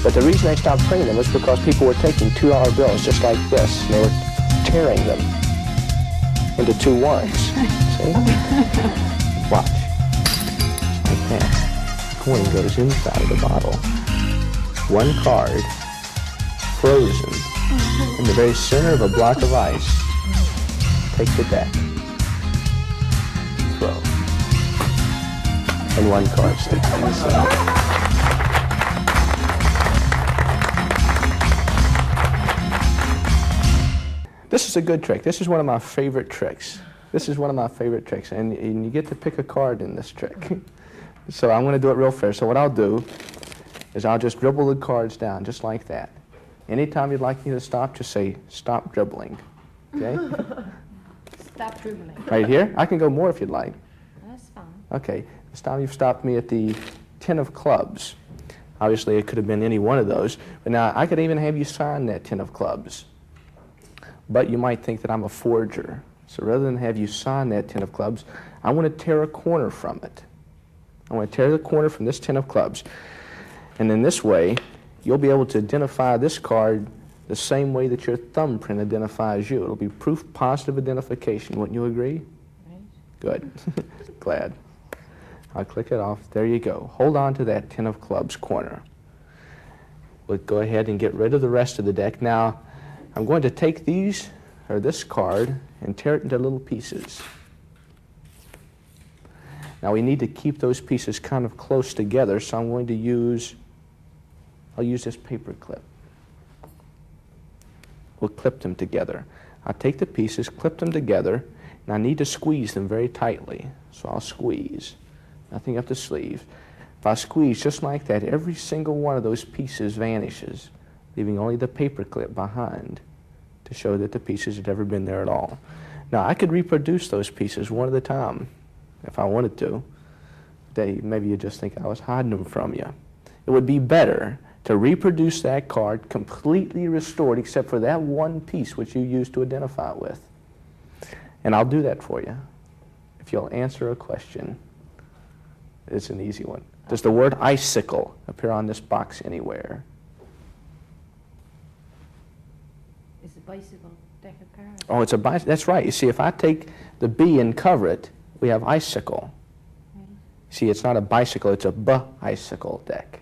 But the reason they stopped printing them was because people were taking $2 bills just like this, and they were tearing them into 2 ones. See? Watch. Like that. The coin goes inside of the bottle. 1 card, frozen, in the very center of a block of ice. Take the deck. Throw. And 1 card sticks inside. This is a good trick. This is one of my favorite tricks. This is one of my favorite tricks, and you get to pick a card in this trick. So I'm going to do it real fair. So what I'll do is I'll just dribble the cards down just like that. Anytime you'd like me to stop, just say, stop dribbling. Okay? Stop dribbling. Right here? I can go more if you'd like. That's fine. Okay. This time you've stopped me at the 10 of clubs. Obviously, it could have been any one of those. But now, I could even have you sign that 10 of clubs. But you might think that I'm a forger. So rather than have you sign that 10 of clubs, I want to tear a corner from it. I want to tear the corner from this 10 of clubs. And in this way, you'll be able to identify this card the same way that your thumbprint identifies you. It'll be proof positive identification. Wouldn't you agree? Right. Good. Glad. I'll click it off. There you go. Hold on to that 10 of clubs corner. We'll go ahead and get rid of the rest of the deck. Now, I'm going to take these, or this card, and tear it into little pieces. Now we need to keep those pieces kind of close together, so I'm going to use, I'll use this paper clip. We'll clip them together. I'll take the pieces, clip them together, and I need to squeeze them very tightly. So I'll squeeze, nothing up the sleeve. If I squeeze just like that, every single one of those pieces vanishes, leaving only the paper clip behind to show that the pieces had ever been there at all. Now, I could reproduce those pieces one at a time if I wanted to. Maybe you just think I was hiding them from you. It would be better to reproduce that card completely restored except for that one piece which you used to identify it with. And I'll do that for you if you'll answer a question. It's an easy one. Does the word icicle appear on this box anywhere? It's a bicycle deck of cards. Oh, it's a bicycle. That's right. You see, if I take the B and cover it, we have icicle. Right. See, it's not a bicycle, it's a B-icicle deck.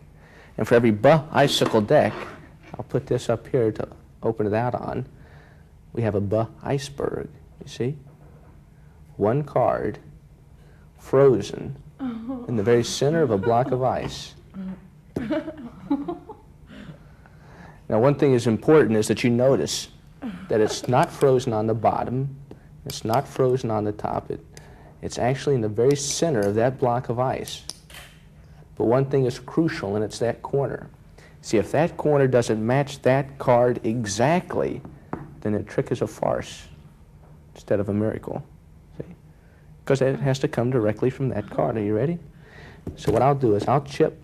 And for every B-icicle deck, I'll put this up here to open it out on, we have a B-iceberg, you see? 1 card, frozen, in the very center of a block of ice. Now, one thing is important is that you notice that it's not frozen on the bottom, it's not frozen on the top, it's actually in the very center of that block of ice. But one thing is crucial, and it's that corner. See, if that corner doesn't match that card exactly, then the trick is a farce instead of a miracle. See? Because it has to come directly from that card. Are you ready? So what I'll do is I'll chip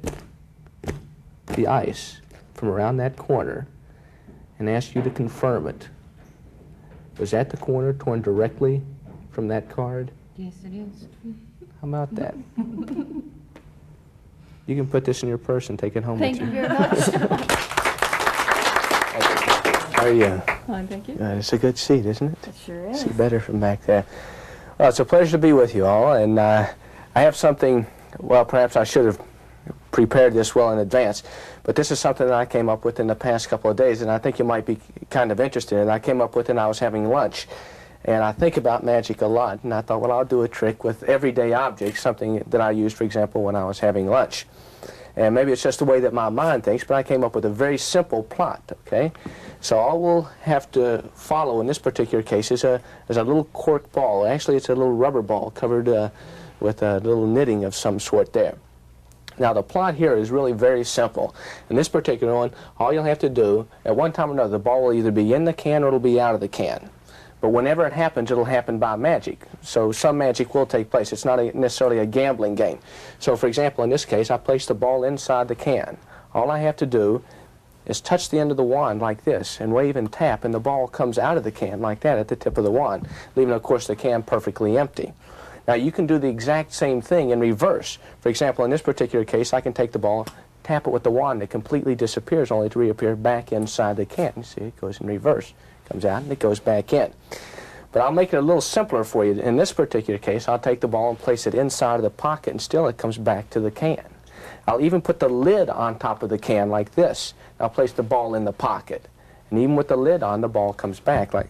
the ice from around that corner and ask you to confirm it. Was that the corner torn directly from that card? Yes, it is. How about that? You can put this in your purse and take it home Thank with you you. very much. How are you? Fine, thank you. It's a good seat, isn't it? It sure is. See better from back there. Well, it's a pleasure to be with you all, and I have something, well, perhaps I should have prepared this well in advance, but this is something that I came up with in the past couple of days, and I think you might be kind of interested in. I came up with it when I was having lunch, and I think about magic a lot, and I thought, well, I'll do a trick with everyday objects, something that I used, for example, when I was having lunch. And maybe it's just the way that my mind thinks, but I came up with a very simple plot, okay? So all we'll have to follow in this particular case is a little cork ball. Actually, it's a little rubber ball covered with a little knitting of some sort there. Now, the plot here is really very simple. In this particular one, all you'll have to do, at one time or another, the ball will either be in the can or it'll be out of the can. But whenever it happens, it'll happen by magic. So some magic will take place. It's not necessarily a gambling game. So, for example, in this case, I place the ball inside the can. All I have to do is touch the end of the wand like this and wave and tap, and the ball comes out of the can like that at the tip of the wand, leaving, of course, the can perfectly empty. Now, you can do the exact same thing in reverse. For example, in this particular case, I can take the ball, tap it with the wand, it completely disappears, only to reappear back inside the can. You see, it goes in reverse. Comes out and it goes back in. But I'll make it a little simpler for you. In this particular case, I'll take the ball and place it inside of the pocket, and still it comes back to the can. I'll even put the lid on top of the can like this. I'll place the ball in the pocket. And even with the lid on, the ball comes back like,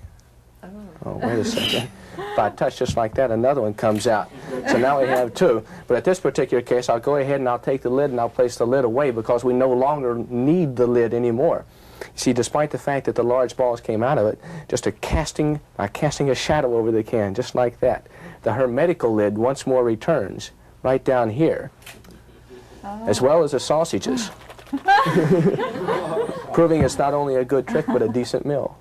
oh, wait a second. If I touch just like that, another one comes out. So now we have two. But at this particular case, I'll go ahead and I'll take the lid and I'll place the lid away because we no longer need the lid anymore. You see, despite the fact that the large balls came out of it, just casting a shadow over the can, just like that. The hermetical lid once more returns right down here, as well as the sausages. Proving it's not only a good trick, but a decent meal.